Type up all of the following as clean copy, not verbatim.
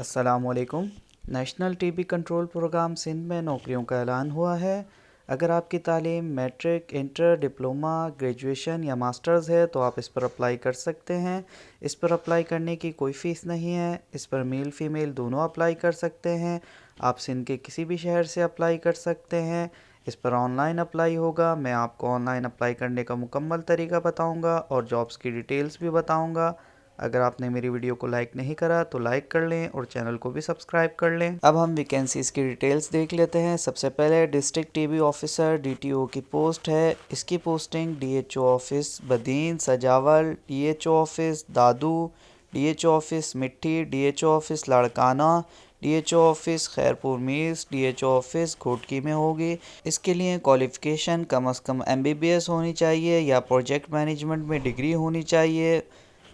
السلام علیکم۔ National T B control programme Sindh میں نوکریوں کا اعلان ہوا ہے۔ اگر آپ کی تعلیم میٹرک، انٹر، ڈپلومہ، گریجویشن یا ماسٹرز ہے تو آپ اس پر اپلائی کر سکتے ہیں۔ اس پر اپلائی کرنے کی کوئی فیس نہیں ہے۔ اس پر میل فیمیل دونوں اپلائی کر سکتے ہیں۔ آپ سندھ کے کسی بھی شہر سے اپلائی کر سکتے ہیں۔ اس پر آن لائن اپلائی ہوگا۔ میں آپ کو آن لائن اپلائی کرنے کا مکمل طریقہ بتاؤں گا اور جابس کی ڈیٹیلز بھی بتاؤں گا۔ اگر آپ نے میری ویڈیو کو لائک نہیں کرا تو لائک کر لیں اور چینل کو بھی سبسکرائب کر لیں۔ اب ہم ویکینسیز کی ڈیٹیلز دیکھ لیتے ہیں۔ سب سے پہلے district T B officer D T O کی پوسٹ ہے۔ اس کی posting D H O office Badin Sujawal, D H O office Dadu, D H O office Mithi, D H O office Larkana, D H O office Khairpur Mirs, D H O office Ghotki میں ہوگی۔ اس کے لیے qualification کم از کم MBBS ہونی چاہیے یا پروجیکٹ مینجمنٹ میں ڈگری ہونی چاہیے۔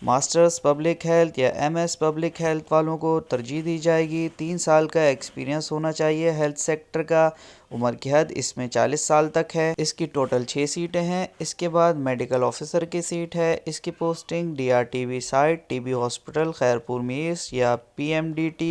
ماسٹرز پبلک ہیلتھ یا MS پبلک ہیلتھ والوں کو ترجیح دی جائے گی۔ 3 سال کا ایکسپیرینس ہونا چاہیے ہیلتھ سیکٹر کا۔ عمر کی حد اس میں 40 سال تک ہے۔ اس کی ٹوٹل 6 سیٹیں ہیں۔ اس کے بعد میڈیکل آفیسر کی سیٹ ہے۔ اس کی posting DRTB site TB hospital Khairpur Mirs یا PMDT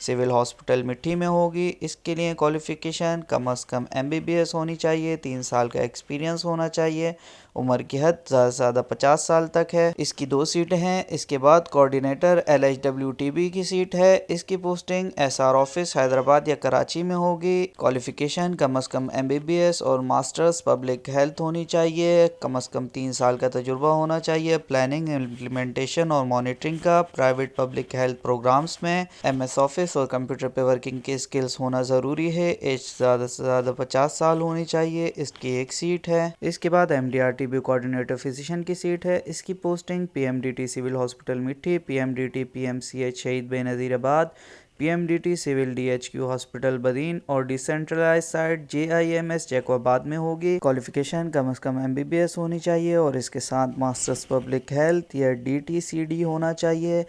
سول ہاسپٹل مٹھی میں ہوگی۔ اس کے لیے کوالیفیکیشن کم از کم MBBS ہونی چاہیے، 3 سال کا ایکسپیرینس ہونا چاہیے۔ عمر کی حد زیادہ سے زیادہ 50 سال تک ہے۔ اس کی 2 سیٹیں ہیں۔ اس کے بعد کوآرڈینیٹر LHWTB کی سیٹ ہے۔ اس کی پوسٹنگ SR آفس حیدرآباد یا کراچی میں ہوگی۔ کوالیفیکیشن کم از کم MBBS اور ماسٹرز پبلک ہیلتھ ہونی چاہیے۔ کم از کم 3 سال کا تجربہ ہونا چاہیے پلاننگ، امپلیمنٹیشن اور مانیٹرنگ کا پرائیویٹ پبلک ہیلتھ پروگرامز میں۔ MS آفس اور کمپیوٹر پہ ورکنگ کے اسکلز ہونا ضروری ہے۔ ایج زیادہ سے زیادہ 50 سال ہونی چاہیے۔ اس کی 1 سیٹ ہے۔ اس کے بعد MDRTB کوآرڈینیٹر فزیشین کی سیٹ ہے۔ اس کی پوسٹنگ PMDT سول ہاسپٹل مٹھی، PMDT PMCH شہید بے نظیر آباد، PMDT سول DHQ ہاسپٹل بدین اور ڈیسینٹرلائز سائٹ JIMS جیکو آباد میں ہوگی۔ کوالیفیکیشن کم از کم MBBS ہونی چاہیے اور اس کے ساتھ ماسٹرز پبلک ہیلتھ یا DTCD ہونا چاہیے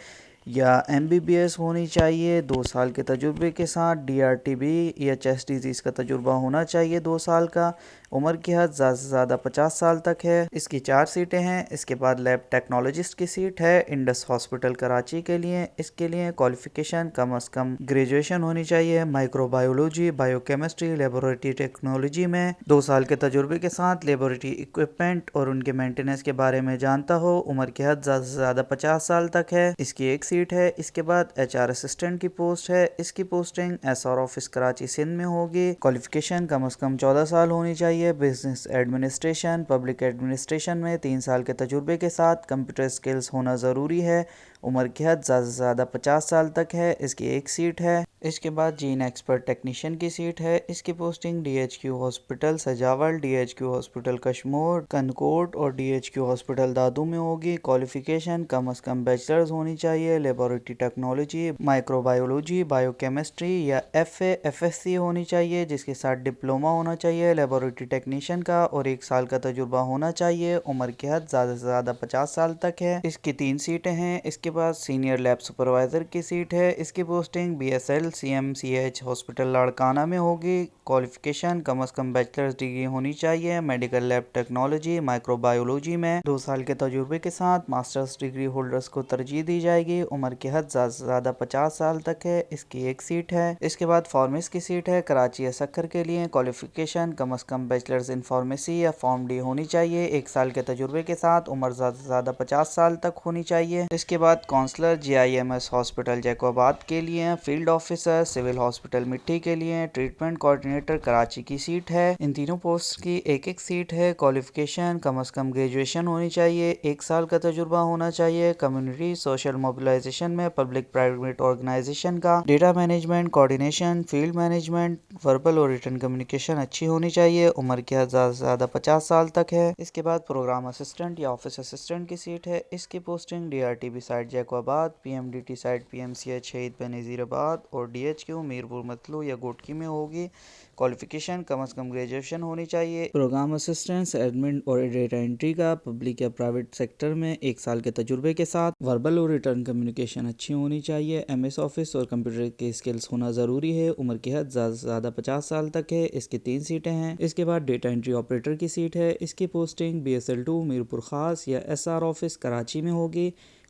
یا MBBS ہونی چاہیے 2 سال کے تجربے کے ساتھ۔ DRTB یا چیسٹ ڈیزیز کا تجربہ ہونا چاہیے 2 سال کا۔ عمر کی حد زیادہ سے زیادہ 50 سال تک ہے۔ اس کی 4 سیٹیں ہیں۔ اس کے بعد لیب ٹیکنالوجسٹ کی سیٹ ہے انڈس ہاسپٹل کراچی کے لیے۔ اس کے لیے کوالیفیکیشن کم از کم گریجویشن ہونی چاہیے micro biology, bio chemistry, laboratory technology میں 2 سال کے تجربے کے ساتھ لیبارٹری اکوپمنٹ اور ان کے مینٹیننس کے بارے میں جانتا ہو۔ عمر کی حد زیادہ سے زیادہ 50 سال تک ہے۔ اس کی 1 سیٹ ہے۔ اس کے بعد HR اسسٹنٹ کی پوسٹ ہے۔ اس کی posting SR office Karachi Sindh میں ہوگی۔ کوالیفیکیشن کم از کم 14 سال ہونی چاہیے بزنس ایڈمنسٹریشن، پبلک ایڈمنسٹریشن میں 3 سال کے تجربے کے ساتھ کمپیوٹر اسکلز ہونا ضروری ہے۔ عمر کی حد زیادہ سے زیادہ 50 سال تک ہے۔ اس کی 1 سیٹ ہے۔ اس کے بعد جین ایکسپرٹ ٹیکنیشین کی سیٹ ہے۔ اس کی posting DHQ hospital Sujawal, DHQ hospital Kashmore Kandhkot اور DHQ ہاسپٹل دادو میں ہوگی۔ کوالیفیکیشن کم از کم بیچلرز ہونی چاہیے laboratory technology, micro biology, bio chemistry یا FA FSC ہونی چاہیے جس کے ساتھ ڈپلومہ ہونا چاہیے لیبارٹری ٹیکنیشین کا اور 1 سال کا تجربہ ہونا چاہیے۔ عمر کی حد زیادہ سے زیادہ 50 سال تک ہے۔ اس کی 3 سیٹیں ہیں۔ اس کے بعد سینئر لیب سپروائزر کی سیٹ ہے۔ اس کی posting BSL CMCH hospital Larkana میں ہوگی۔ کوالیفیکیشن کم از کم بیچلرز ڈگری ہونی چاہیے medical lab technology micro biology میں 2 سال کے تجربے کے ساتھ۔ ماسٹرز ڈگری ہولڈرز کو ترجیح دی جائے گی۔ عمر کی حد زیادہ سے زیادہ 50 سال تک ہے۔ اس کی 1 سیٹ ہے۔ اس کے بعد فارمیسٹ کی سیٹ ہے کراچی یا سکھر کے لیے۔ کوالیفیکیشن کم از کم بیچلرز ان فارمیسی یا فارم ڈی ہونی چاہیے 1 سال کے تجربے کے ساتھ۔ عمر زیادہ سے زیادہ 50 سال تک ہونی چاہیے۔ اس کے بعد کونسلر JIMS ہاسپٹل جیکو آباد کے لیے، فیلڈ آفیسر سول ہاسپٹل مٹھی کے لیے، ٹریٹمنٹ کوآرڈینیٹر کراچی کی سیٹ ہے۔ ان تینوں پوسٹ کی 1 سیٹ ہے۔ کوالیفیکیشن کم از کم گریجویشن ہونی چاہیے، 1 سال کا تجربہ ہونا چاہیے کمیونٹی سوشل موبلائزیشن میں پبلک پرائیویٹ آرگنائزیشن کا، data management coordination, field management, verbal اور ریٹن کمیونیکیشن اچھی ہونی چاہیے۔ عمر کی حد زیادہ سے زیادہ 50 سال تک ہے۔ اس کے بعد پروگرام اسسٹنٹ یا آفس اسسٹنٹ کی سیٹ ہے۔ اس کی پوسٹنگ DRTB سائٹ جیکو آباد، PMDT سائٹ PMCH شہید بے نظیر آباد اور DHQ میرپور متلو یا گھوٹکی میں ہوگی۔ کوالیفیکیشن کم از کم گریجویشن ہونی چاہیے۔ پروگرام اسسٹنٹ ایڈمن اور ڈیٹا انٹری کا پبلک یا پرائیویٹ سیکٹر میں 1 سال کے تجربے کے ساتھ۔ وربل اور ریٹن کمیونیکیشن اچھی ہونی چاہیے۔ MS آفس اور کمپیوٹر کے اسکلز ہونا ضروری ہے۔ عمر کی حد زیادہ سے زیادہ 50 سال تک ہے۔ اس کی 3 سیٹیں ہیں۔ اس کے بعد ڈیٹا انٹری آپریٹر کی سیٹ ہے۔ اس کی پوسٹنگ BSL 2 میرپور خاص یا SR آفس کراچی میں ہوگی۔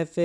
FA